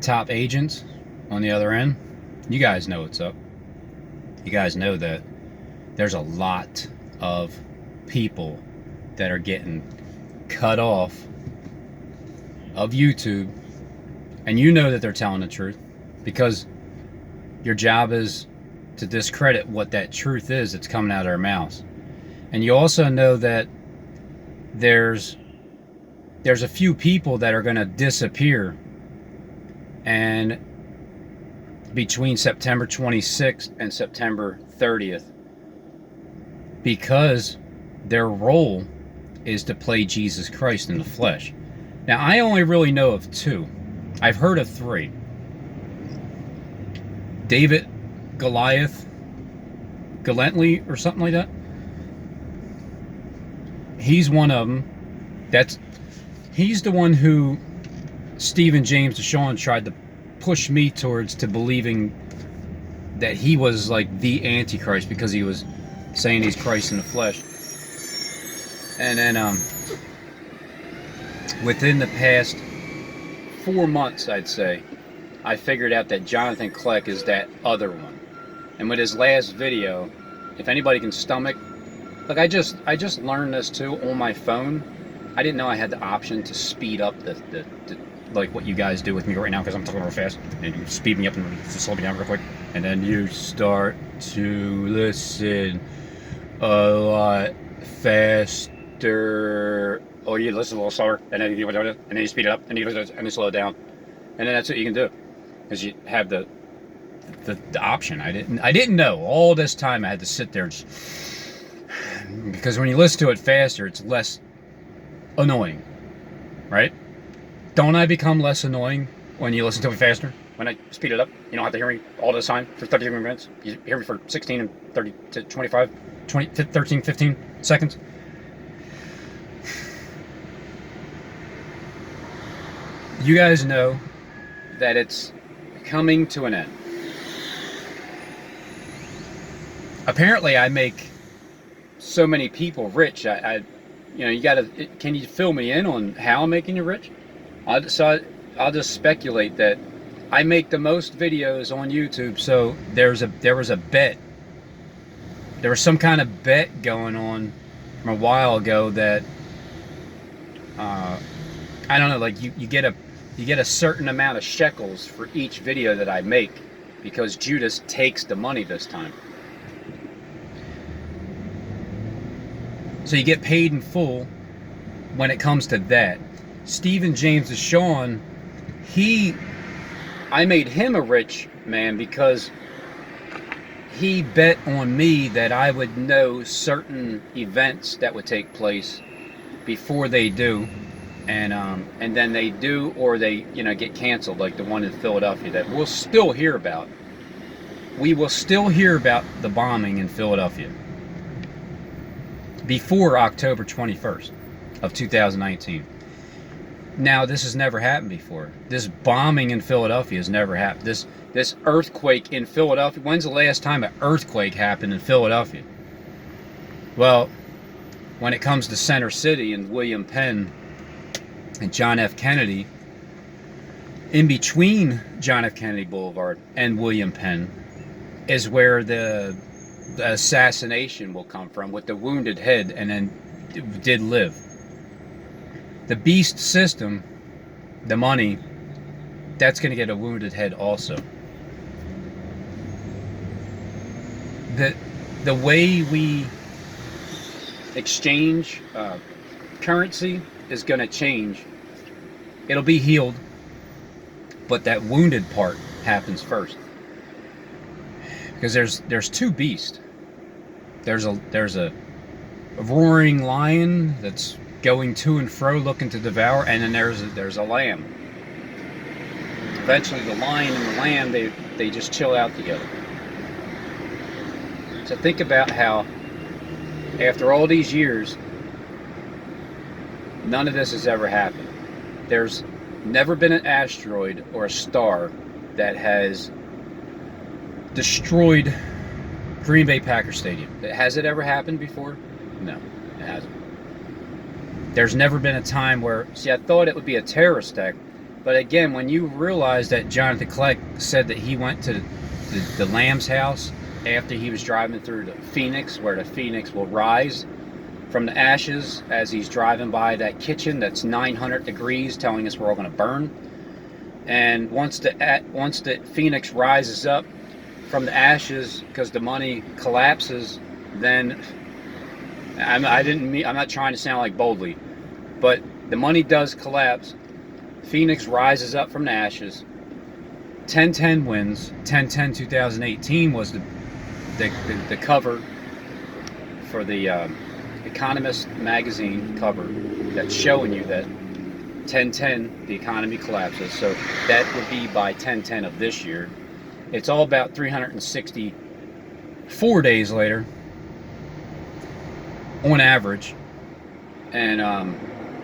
top agents on the other end, you guys know what's up. You guys know that there's a lot of people that are getting cut off of YouTube, and you know that they're telling the truth because your job is to discredit what that truth is that's coming out of their mouths. And you also know that there's a few people that are going to disappear, and between September 26th and September 30th, because their role is to play Jesus Christ in the flesh. Now, I only really know of two. I've heard of three. David Goliath, Galentley, or something like that. He's one of them. He's the one who Stephen James DeShawn tried to push me towards, to believing that he was like the Antichrist because he was saying he's Christ in the flesh. And then within the past 4 months, I'd say, I figured out that Jonathan Kleck is that other one. And with his last video, if anybody can stomach, look, I just learned this too on my phone. I didn't know I had the option to speed up the like what you guys do with me right now, because I'm talking real fast, and you speed me up and slow me down real quick, and then you start to listen a lot faster, or you listen a little slower, and then you speed it up, and you slow it down, and then that's what you can do, because you have the option. I didn't know all this time. I had to sit there, because when you listen to it faster, it's less annoying, right? Don't I become less annoying when you listen to it faster? When I speed it up, you don't have to hear me all the time for 30 minutes. You hear me for 16 and 30 to 25, 20, 13, 15 seconds. You guys know that it's coming to an end. Apparently, I make so many people rich. You know, you gotta. Can you fill me in on how I'm making you rich? I'll just speculate that I make the most videos on YouTube. So there was a bet. There was some kind of bet going on from a while ago that I don't know. Like you get a certain amount of shekels for each video that I make, because Judas takes the money this time. So you get paid in full when it comes to that. Stephen James DeShawn, I made him a rich man because he bet on me that I would know certain events that would take place before they do, and then they do, or they get canceled, like the one in Philadelphia that we'll still hear about. We will still hear about the bombing in Philadelphia before October 21st of 2019. Now, this has never happened before. This bombing in Philadelphia has never happened. This earthquake in Philadelphia. When's the last time an earthquake happened in Philadelphia? Well, when it comes to Center City and William Penn and John F. Kennedy, in between John F. Kennedy Boulevard and William Penn is where the assassination will come from, with the wounded head, and then did live. The beast system, the money, that's going to get a wounded head also. The way we exchange currency is going to change. It'll be healed, but that wounded part happens first. Because there's two beasts. There's a roaring lion that's going to and fro looking to devour, and then there's a lamb. Eventually the lion and the lamb, they just chill out together. So think about how after all these years, none of this has ever happened. There's never been an asteroid or a star that has destroyed Green Bay Packers Stadium. Has it ever happened before? No, it hasn't. There's never been a time where, see, I thought it would be a terrorist attack, But again, when you realize that Jonathan Kleck said that he went to the Lamb's house after he was driving through the Phoenix, where the Phoenix will rise from the ashes as he's driving by that kitchen that's 900 degrees, telling us we're all going to burn. And once the Phoenix rises up from the ashes, because the money collapses, then I'm not trying to sound like boldly, but the money does collapse. Phoenix rises up from the ashes. 10/10 wins. 10/10/2018 was the cover for the Economist magazine cover that's showing you that 10/10 the economy collapses. So that would be by 10/10 of this year. It's all about 364 days later on average. And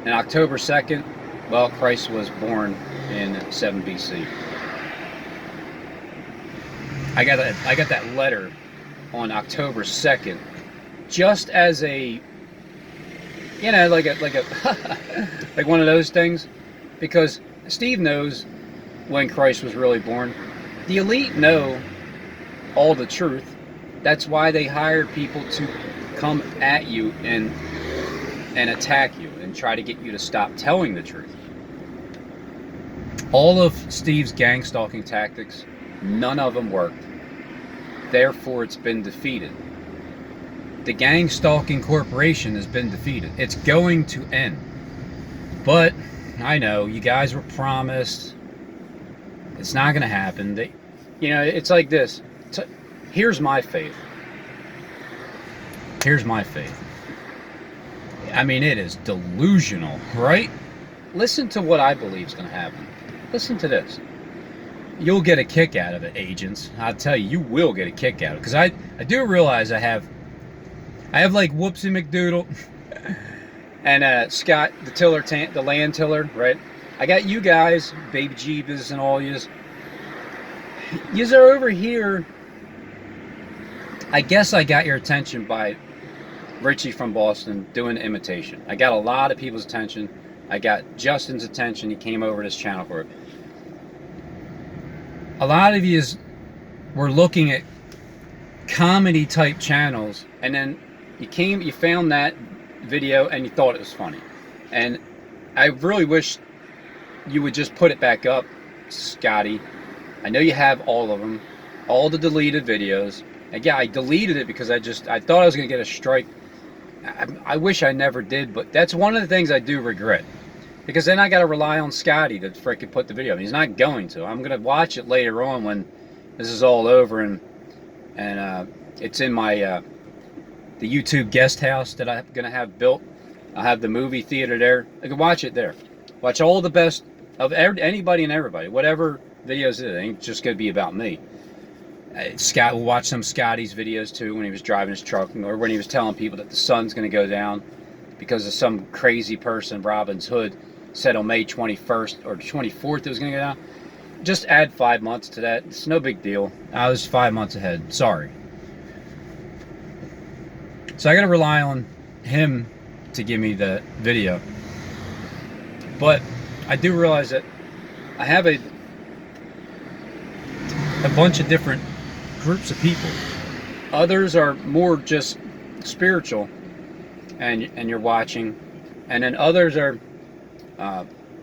October 2nd, well, Christ was born in 7 BC. I got that letter on October 2nd, just as a, like like one of those things, because Steve knows when Christ was really born. The elite know all the truth. That's why they hire people to come at you and attack you and try to get you to stop telling the truth. All of Steve's gang stalking tactics, none of them worked. Therefore, it's been defeated. The gang stalking corporation has been defeated. It's going to end. But I know you guys were promised. It's not going to happen. It's like this. Here's my faith. Here's my faith. I mean, it is delusional, right? Listen to what I believe is going to happen. Listen to this. You'll get a kick out of it, agents. I'll tell you, you will get a kick out of it. Because I do realize I have like Whoopsie McDoodle and Scott, the land tiller, right? I got you guys, Baby Jeebus and all yous. Yous are over here. I guess I got your attention by Richie from Boston doing the imitation. I got a lot of people's attention. I got Justin's attention. He came over this channel for it. A lot of you were looking at comedy type channels, and then you found that video and you thought it was funny. And I really wish you would just put it back up, Scotty. I know you have all of them, all the deleted videos. And yeah, I deleted it because I thought I was going to get a strike. I wish I never did, but that's one of the things I do regret. Because then I got to rely on Scotty to frickin' put the video up. He's not going to. I'm going to watch it later on when this is all over and it's in my the YouTube guest house that I'm going to have built. I'll have the movie theater there. I can watch it there. Watch all the best of anybody and everybody. Whatever videos it ain't just going to be about me. Scott will watch some Scotty's videos too when he was driving his truck, or when he was telling people that the sun's going to go down because of some crazy person, Robin's Hood, said on May 21st or 24th it was going to go down. Just add 5 months to that. It's no big deal. I was 5 months ahead. Sorry. So I got to rely on him to give me the video. But I do realize that I have a bunch of different groups of people. Others are more just spiritual, and you're watching, and then others are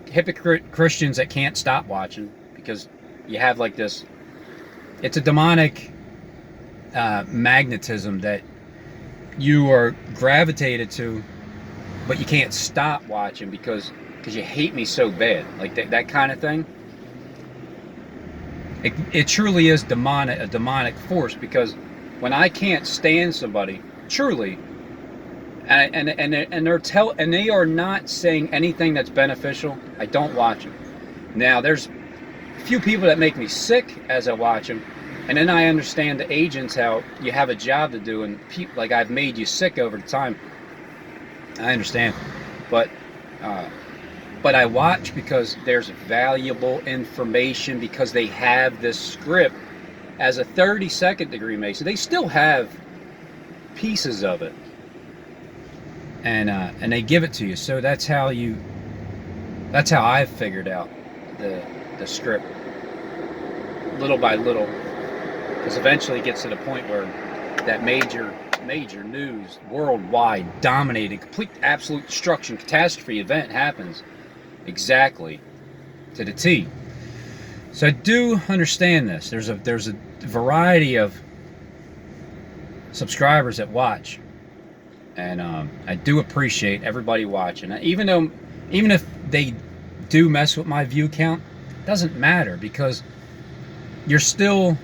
hypocrite Christians that can't stop watching because you have like this. It's a demonic magnetism that you are gravitated to, but you can't stop watching because you hate me so bad, like that kind of thing. It truly is a demonic force, because when I can't stand somebody, truly, and they are not saying anything that's beneficial, I don't watch them. Now there's a few people that make me sick as I watch them, and then I understand the agents, how you have a job to do, and like I've made you sick over the time. I understand, but I watch because there's valuable information, because they have this script as a 32nd degree Mason. They still have pieces of it, and they give it to you. So that's how I've figured out the strip little by little, because eventually it gets to the point where that major news worldwide dominated, complete absolute destruction, catastrophe event happens exactly to the T. So I do understand this. There's a variety of subscribers that watch, and I do appreciate everybody watching. Even if they do mess with my view count, doesn't matter, because you're still,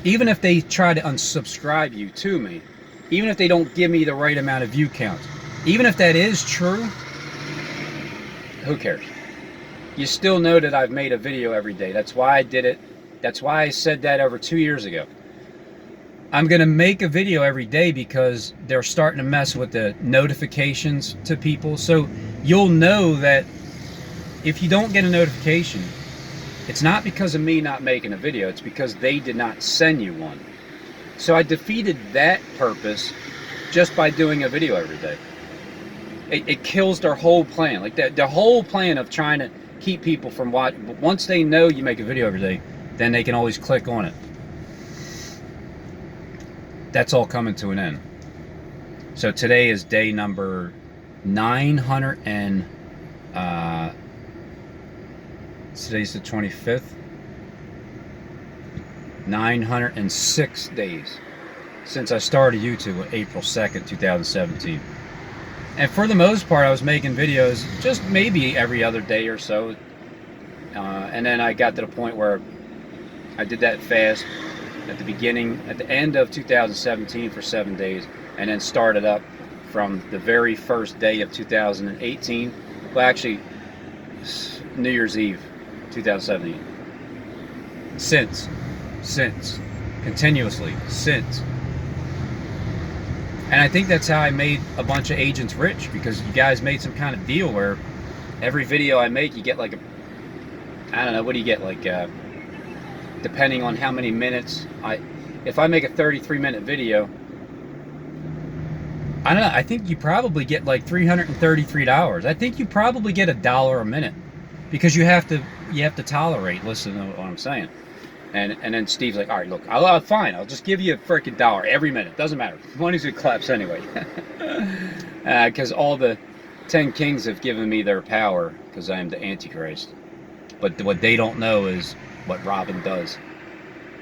even if they try to unsubscribe you to me, even if they don't give me the right amount of view counts, even if that is true, who cares? You still know that I've made a video every day. That's why I did it. That's why I said that over 2 years ago. I'm going to make a video every day because they're starting to mess with the notifications to people. So you'll know that if you don't get a notification, it's not because of me not making a video. It's because they did not send you one. So I defeated that purpose just by doing a video every day. It kills their whole plan. Like the whole plan of trying to keep people from watching. But once they know you make a video every day, then they can always click on it. That's all coming to an end. So today is day number 900 and today's the 25th. 906 days since I started YouTube on April 2nd, 2017. And for the most part, I was making videos just maybe every other day or so. And then I got to the point where I did that fast at the end of 2017 for 7 days, and then started up from the very first day of 2018. Well, actually, New Year's Eve, 2017. Since. Continuously, since. And I think that's how I made a bunch of agents rich, because you guys made some kind of deal where every video I make, you get like I don't know, what do you get? Like, depending on how many minutes, if I make a 33-minute video, I don't know, I think you probably get like $333. I think you probably get $1 a minute, because you have to tolerate, listen to what I'm saying. And then Steve's like, all right, look, fine, I'll just give you a freaking $1 every minute. Doesn't matter. Money's good claps anyway. Because all the 10 kings have given me their power, because I am the Antichrist. But what they don't know is what Robin does.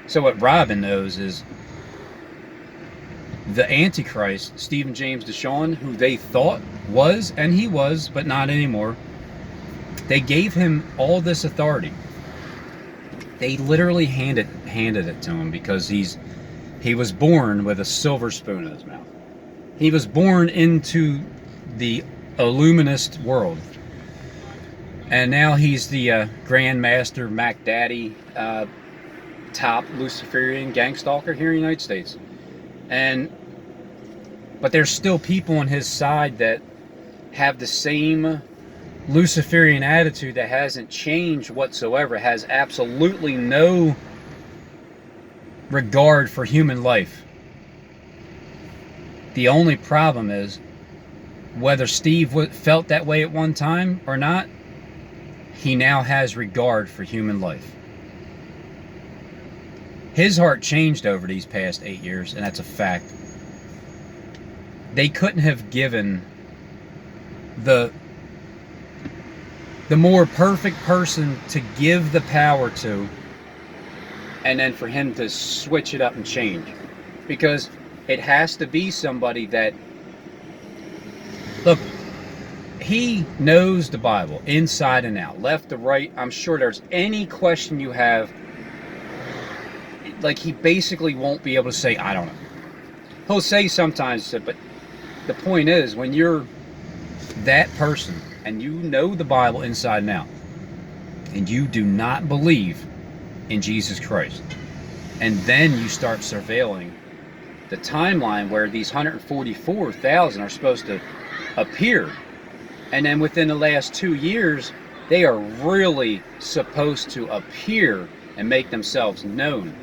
So what Robin knows is the Antichrist, Stephen James DeShawn, who they thought was, and he was, but not anymore. They gave him all this authority. They literally handed it to him, because he was born with a silver spoon in his mouth. He was born into the illuminist world, and now he's the Grand Master Mac Daddy, top Luciferian gang stalker here in the United States. But there's still people on his side that have the same Luciferian attitude that hasn't changed whatsoever, has absolutely no regard for human life. The only problem is, whether Steve felt that way at one time or not, he now has regard for human life. His heart changed over these past 8 years, and that's a fact. They couldn't have given the more perfect person to give the power to, and then for him to switch it up and change. Because it has to be somebody that, look, he knows the Bible inside and out, left to right. I'm sure there's any question you have, like, he basically won't be able to say, I don't know. He'll say sometimes, but the point is, when you're that person, and you know the Bible inside and out, and you do not believe in Jesus Christ, and then you start surveilling the timeline where these 144,000 are supposed to appear, and then within the last 2 years, they are really supposed to appear and make themselves known.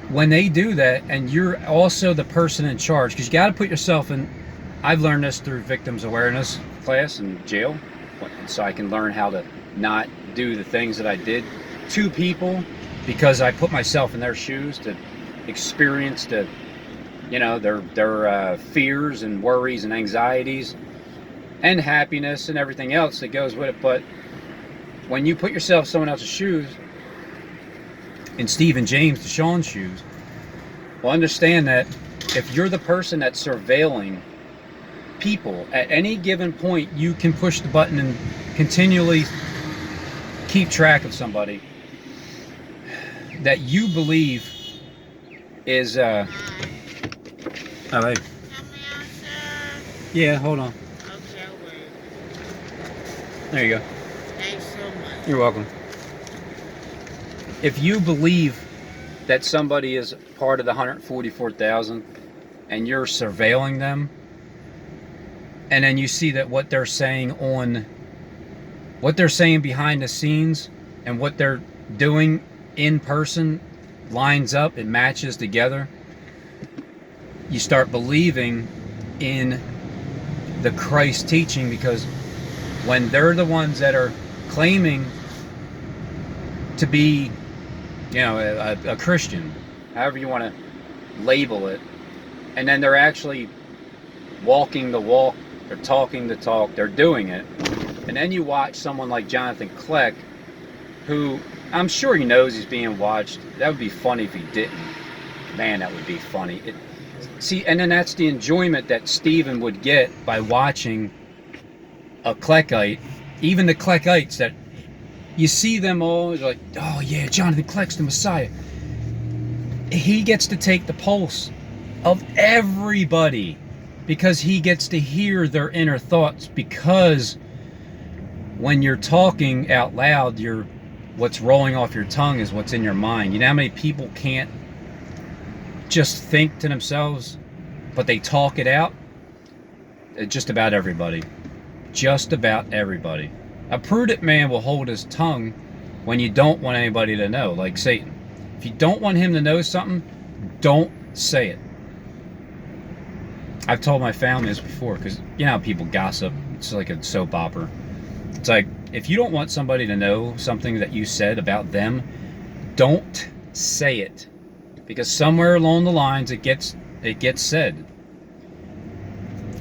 When they do that, and you're also the person in charge, because you got to put yourself in, I've learned this through victims awareness class in jail, so I can learn how to not do the things that I did to people, because I put myself in their shoes to experience the, you know, their fears and worries and anxieties and happiness and everything else that goes with it. But when you put yourself in someone else's shoes, in Steve and James Deshawn's shoes, well, understand that if you're the person that's surveilling people, at any given point you can push the button and continually keep track of somebody that you believe is oh, hey. Yeah, hold on. Okay, I'll wait. There you go. Thanks so much. You're welcome. If you believe that somebody is part of the 144,000 and you're surveilling them, and then you see that what they're saying behind the scenes and what they're doing in person lines up, it matches together, you start believing in the Christ teaching, because when they're the ones that are claiming to be, you know, a Christian, however you want to label it, and then they're actually walking the walk, they're talking the talk, they're doing it, and then you watch someone like Jonathan Kleck, who I'm sure he knows he's being watched. That would be funny if he didn't. Man, that would be funny. See, and then that's the enjoyment that Stephen would get by watching a Kleckite. Even the Kleckites that you see them all, like, oh yeah, Jonathan Kleck's the Messiah. He gets to take the pulse of everybody, because he gets to hear their inner thoughts, because when you're talking out loud, what's rolling off your tongue is what's in your mind. You know how many people can't just think to themselves, but they talk it out? Just about everybody. Just about everybody. A prudent man will hold his tongue when you don't want anybody to know, like Satan. If you don't want him to know something, don't say it. I've told my family this before, because you know how people gossip. It's like a soap opera. It's like, if you don't want somebody to know something that you said about them, don't say it, because somewhere along the lines it gets said.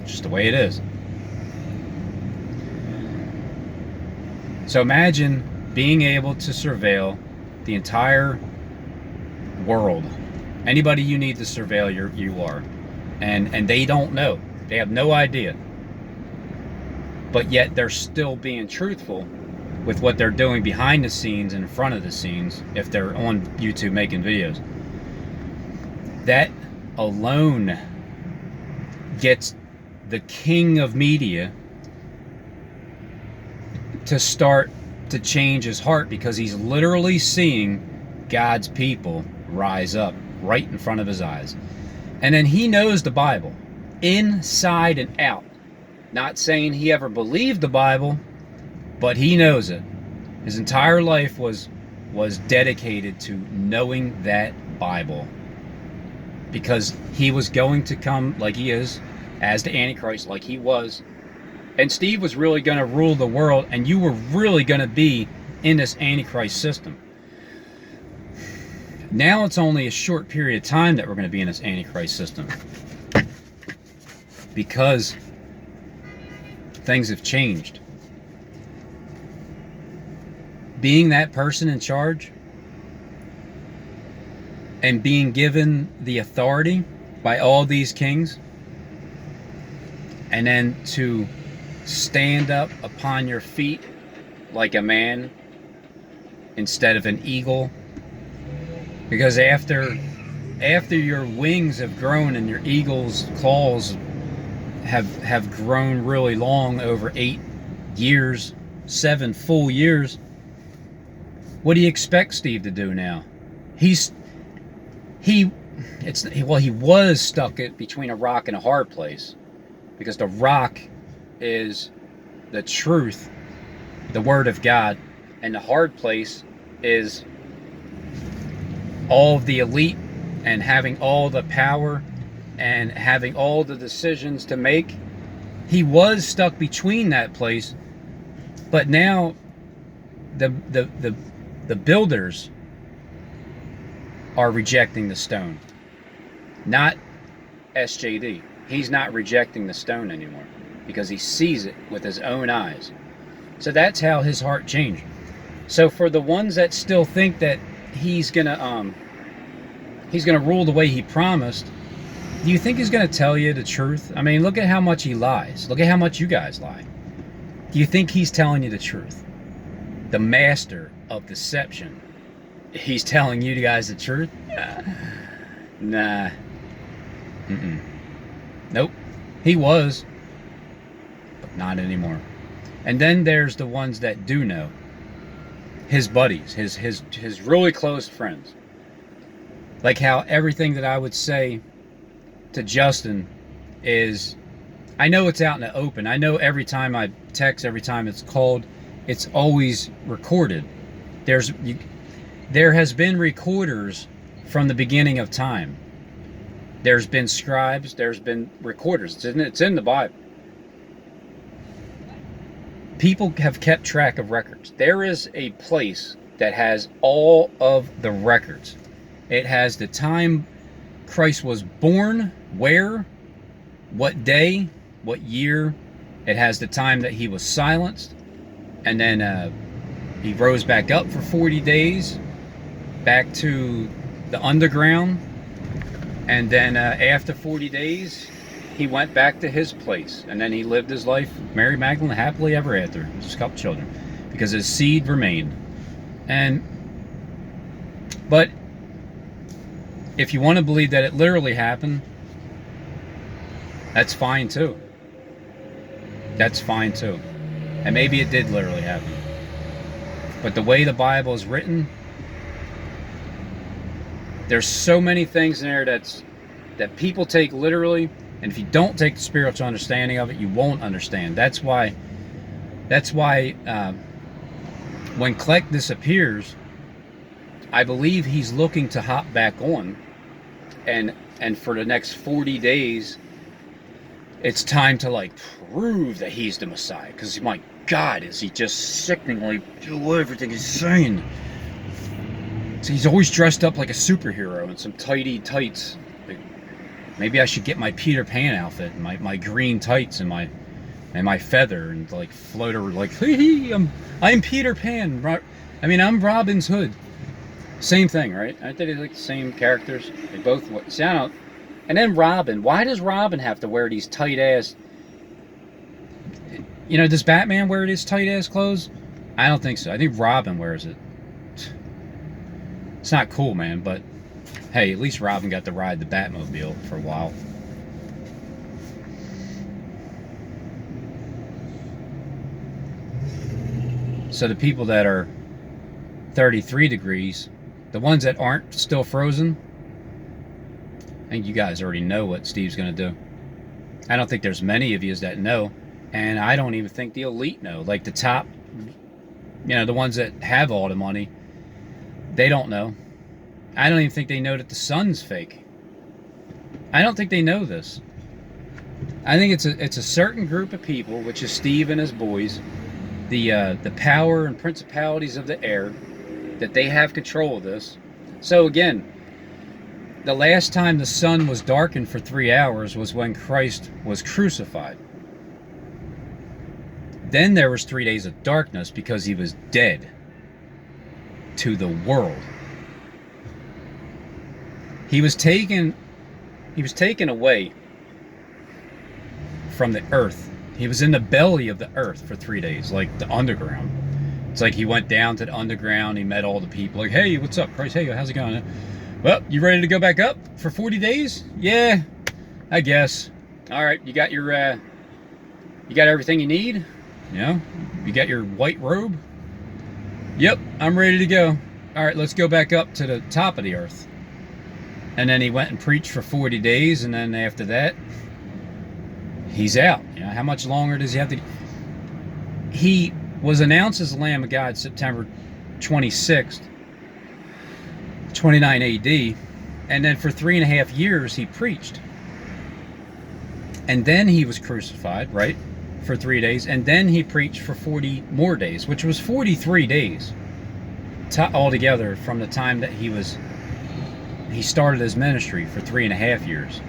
Just the way it is. So imagine being able to surveil the entire world. Anybody you need to surveil, you are. And they don't know. They have no idea. But yet they're still being truthful with what they're doing behind the scenes and in front of the scenes, if they're on YouTube making videos. That alone gets the king of media to start to change his heart, because he's literally seeing God's people rise up right in front of his eyes. And then he knows the Bible inside and out. Not saying he ever believed the Bible, but he knows it. His entire life was dedicated to knowing that Bible, because he was going to come, like he is, as the Antichrist, like he was. And Steve was really going to rule the world, and you were really going to be in this Antichrist system. Now it's only a short period of time that we're going to be in this Antichrist system, because things have changed. Being that person in charge and being given the authority by all these kings, and then to stand up upon your feet like a man instead of an eagle, because after your wings have grown and your eagle's claws have grown really long over 8 years, 7 full years, what do you expect Steve to do now? He was stuck between a rock and a hard place, because the rock is the truth, the Word of God, and the hard place is all of the elite and having all the power and having all the decisions to make He was stuck between that place, but now the builders are rejecting the stone, not SJD. He's not rejecting the stone anymore because he sees it with his own eyes. So that's how his heart changed. So for the ones that still think that he's gonna rule the way he promised, do you think he's gonna tell you the truth? I mean, look at how much he lies. Look at how much you guys lie. Do you think he's telling you the truth? The master of deception. He's telling you guys the truth? Nah. Nope. He was, but not anymore. And then there's the ones that do know. His buddies, his really close friends. Like how everything that I would say to Justin is, I know it's out in the open. I know every time I text, every time it's called, it's always recorded. There has been recorders from the beginning of time. There's been scribes, there's been recorders. It's in the Bible. People have kept track of records. There is a place that has all of the records. It has the time Christ was born, where, what day, what year. It has the time that he was silenced. And then he rose back up for 40 days, back to the underground. And then after 40 days, he went back to his place. And then he lived his life, Mary Magdalene, happily ever after. Just a couple children. Because his seed remained. But if you want to believe that it literally happened, that's fine too. That's fine too. And maybe it did literally happen. But the way the Bible is written, there's so many things in there that people take literally, and if you don't take the spiritual understanding of it, you won't understand. That's why when Kleck disappears, I believe he's looking to hop back on, and for the next 40 days, it's time to like prove that he's the Messiah. Because my God, is he just sickeningly do everything he's saying? So he's always dressed up like a superhero in some tighty tights. Like, maybe I should get my Peter Pan outfit and my green tights and my feather and like float over like, hee, I'm Peter Pan. I'm Robin's Hood. Same thing, right? Aren't they like the same characters? They both sound out. And then Robin. Why does Robin have to wear these tight ass? Does Batman wear his tight ass clothes? I don't think so. I think Robin wears it. It's not cool, man, but hey, at least Robin got to ride the Batmobile for a while. So the people that are 33 degrees, the ones that aren't still frozen, I think you guys already know what Steve's going to do. I don't think there's many of you that know, and I don't even think the elite know. Like the top, the ones that have all the money, they don't know. I don't even think they know that the sun's fake. I don't think they know this. I think it's a certain group of people, which is Steve and his boys, the power and principalities of the air, that they have control of this. So again, the last time the sun was darkened for 3 hours was when Christ was crucified. Then there was 3 days of darkness because he was dead to the world. He was taken away from the earth. He was in the belly of the earth for 3 days, like the underground. It's like he went down to the underground, he met all the people, like, hey, what's up, Christ? Hey, how's it going? Well, you ready to go back up for 40 days? Yeah, I guess. All right, you got everything you need? You got your white robe? Yep, I'm ready to go. All right, let's go back up to the top of the earth. And then he went and preached for 40 days, and then after that, he's out. How much longer does he have to? He was announced as the Lamb of God September 26th, 29 AD, and then for 3.5 years he preached. And then he was crucified, right, for 3 days. And then he preached for 40 more days, which was 43 days altogether from the time that he started his ministry for 3.5 years.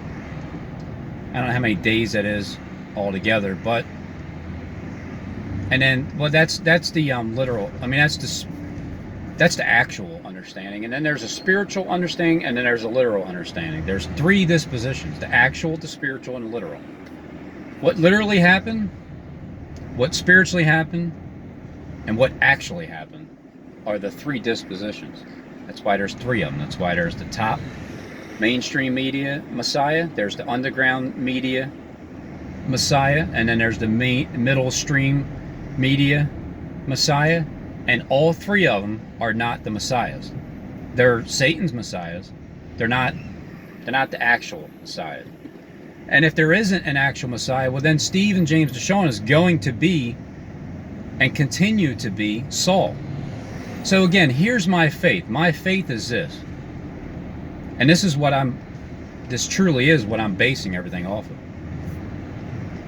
I don't know how many days that is altogether, but and then well that's the literal. I mean that's the actual understanding, and then there's a spiritual understanding, and then there's a literal understanding. There's 3 dispositions: the actual, the spiritual, and the literal. What literally happened, what spiritually happened, and what actually happened are the 3 dispositions. That's why there's 3 of them. That's why there's the top mainstream media Messiah, there's the underground media Messiah, and then there's the middle stream media Messiah, and all 3 of them are not the Messiahs. They're Satan's Messiahs. They're not the actual Messiah. And if there isn't an actual Messiah, well then Stephen James DeShawn is going to be and continue to be Saul. So again, here's my faith. My faith is this. And this is what this truly is what I'm basing everything off of.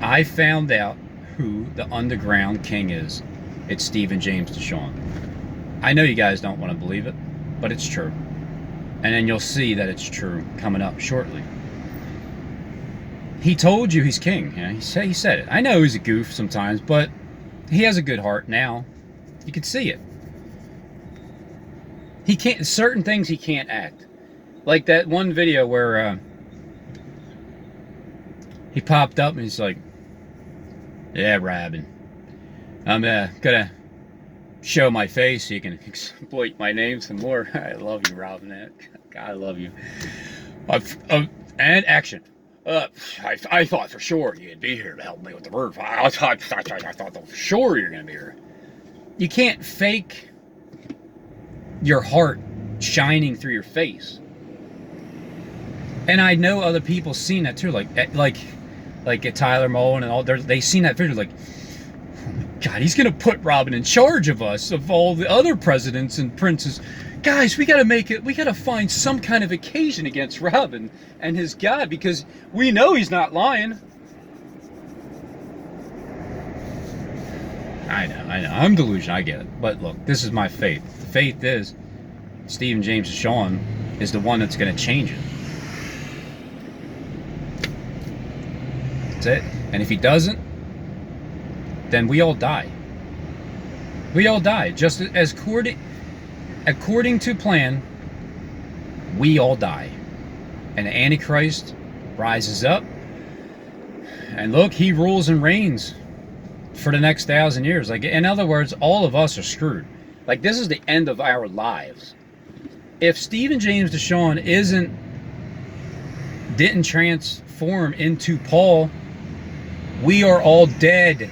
I found out who the underground king is. It's Stephen James DeShawn. I know you guys don't want to believe it, but it's true. And then you'll see that it's true coming up shortly. He told you he's king. Yeah, he said it. I know he's a goof sometimes, but he has a good heart now. You can see it. He can't, certain things he can't act. Like that one video where he popped up and he's like, yeah, Robin, I'm gonna show my face so you can exploit my name some more. I love you, Robin. God, I love you. And action. I thought for sure you'd be here to help me with the roof. I thought for sure you're gonna be here. You can't fake your heart shining through your face. And I know other people seen that too, like at Tyler Mullen and all. They seen that video, like, oh my God, he's gonna put Robin in charge of us, of all the other presidents and princes. Guys, we gotta make it. We gotta find some kind of occasion against Robin and his God, because we know he's not lying. I know. I'm delusional. I get it. But look, this is my faith. The faith is Stephen James DeShawn is the one that's gonna change it. That's it. And if he doesn't, then we all die. We all die. Just as according to plan, we all die. And the Antichrist rises up. And look, he rules and reigns for the next 1,000 years. Like, in other words, all of us are screwed. Like, this is the end of our lives. If Stephen James DeShawn didn't transform into Paul, we are all dead.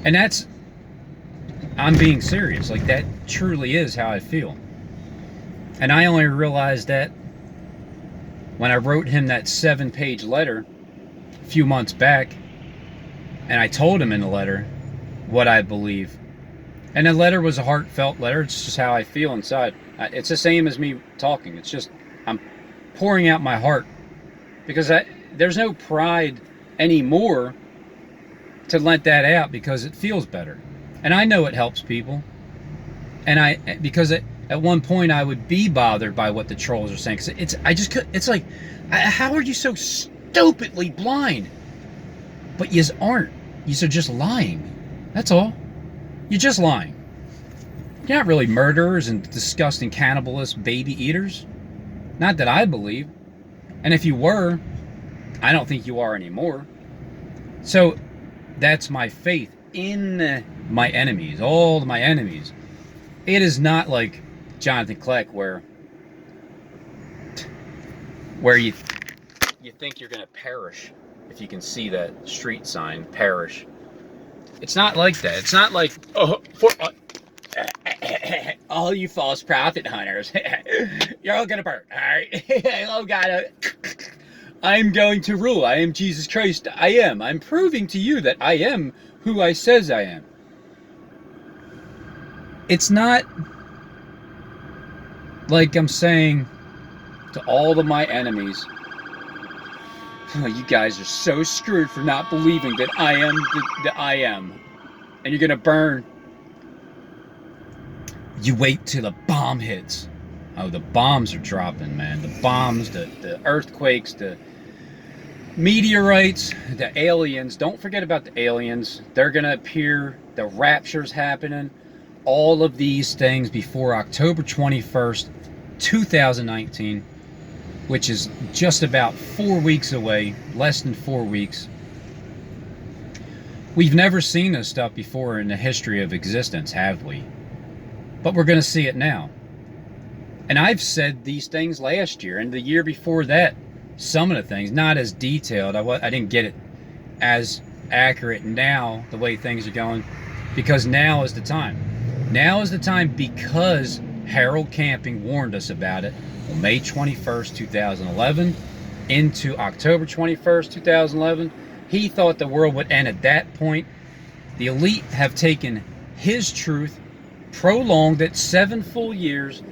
And I'm being serious. Like, that truly is how I feel. And I only realized that when I wrote him that 7-page letter a few months back, and I told him in the letter what I believe. And the letter was a heartfelt letter. It's just how I feel inside. It's the same as me talking. It's just I'm pouring out my heart, because there's no pride anymore to let that out, because it feels better. And I know it helps people. And because at one point I would be bothered by what the trolls are saying. Cause it's like, how are you so stupidly blind? But yous aren't. Yous are just lying. That's all. You're just lying. You're not really murderers and disgusting cannibalist baby eaters. Not that I believe. And if you were, I don't think you are anymore. So that's my faith in my enemies, all my enemies. It is not like Jonathan Kleck where you think you're going to perish if you can see that street sign, perish. It's not like that. It's not like, all you false prophet hunters, you're all going to burn, all right? Oh, God, I'm going to rule. I am Jesus Christ. I am. I'm proving to you that I am who I says I am. It's not like I'm saying to all of my enemies, Oh, you guys are so screwed for not believing that I am the I am. And you're gonna burn. You wait till the bomb hits. Oh, the bombs are dropping, man. The bombs, the earthquakes, the meteorites, the aliens. Don't forget about the aliens. They're gonna appear. The rapture's happening. All of these things before October 21st, 2019, which is just about 4 weeks away, less than 4 weeks. We've never seen this stuff before in the history of existence, have we? But we're going to see it now. And I've said these things last year and the year before that. Some of the things, not as detailed. I didn't get it as accurate now, the way things are going, because now is the time. Now is the time because Harold Camping warned us about it on May 21st, 2011 into October 21st, 2011. He thought the world would end at that point. The elite have taken his truth, prolonged it 7 full years,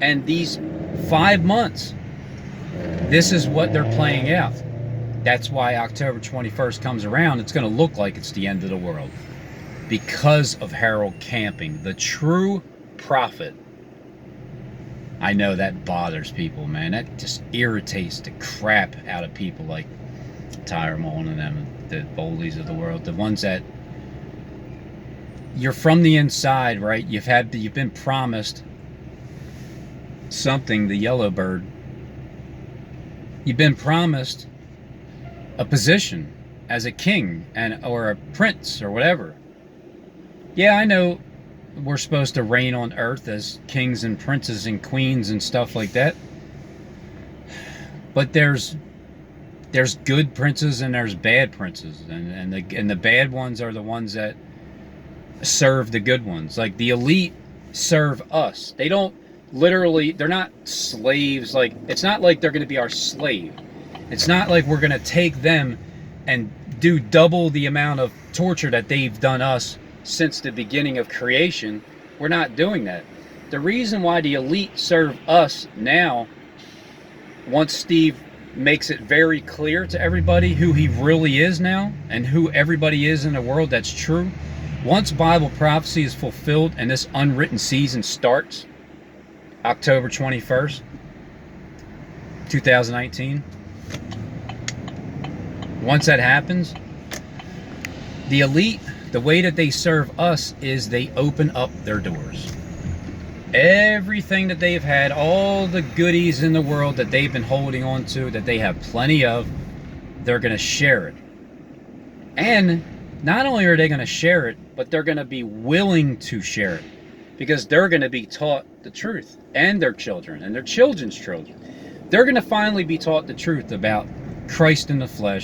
and these 5 months, this is what they're playing out. That's why October 21st comes around. It's going to look like it's the end of the world because of Harold Camping, the true prophet. I know that bothers people, man. That just irritates the crap out of people like Tyrone and them, the Bowleys of the world, the ones that you're from the inside, right? You've been promised something, the yellow bird. You've been promised a position as a king or a prince or whatever. Yeah, I know we're supposed to reign on earth as kings and princes and queens and stuff like that. But there's good princes and there's bad princes, and the bad ones are the ones that serve the good ones. Like the elite serve us. They don't literally, they're not slaves. Like, it's not like they're going to be our slave. It's not like we're going to take them and do double the amount of torture that they've done us since the beginning of creation. We're not doing that. The reason why the elite serve us now, once Steve makes it very clear to everybody who he really is now and who everybody is in the world that's true, once Bible prophecy is fulfilled and this unwritten season starts, October 21st, 2019, once that happens, the elite, the way that they serve us is they open up their doors. Everything that they've had, all the goodies in the world that they've been holding on to, that they have plenty of, they're going to share it. And not only are they going to share it, but they're going to be willing to share it, because they're going to be taught the truth, and their children and their children's children. They're going to finally be taught the truth about Christ in the flesh,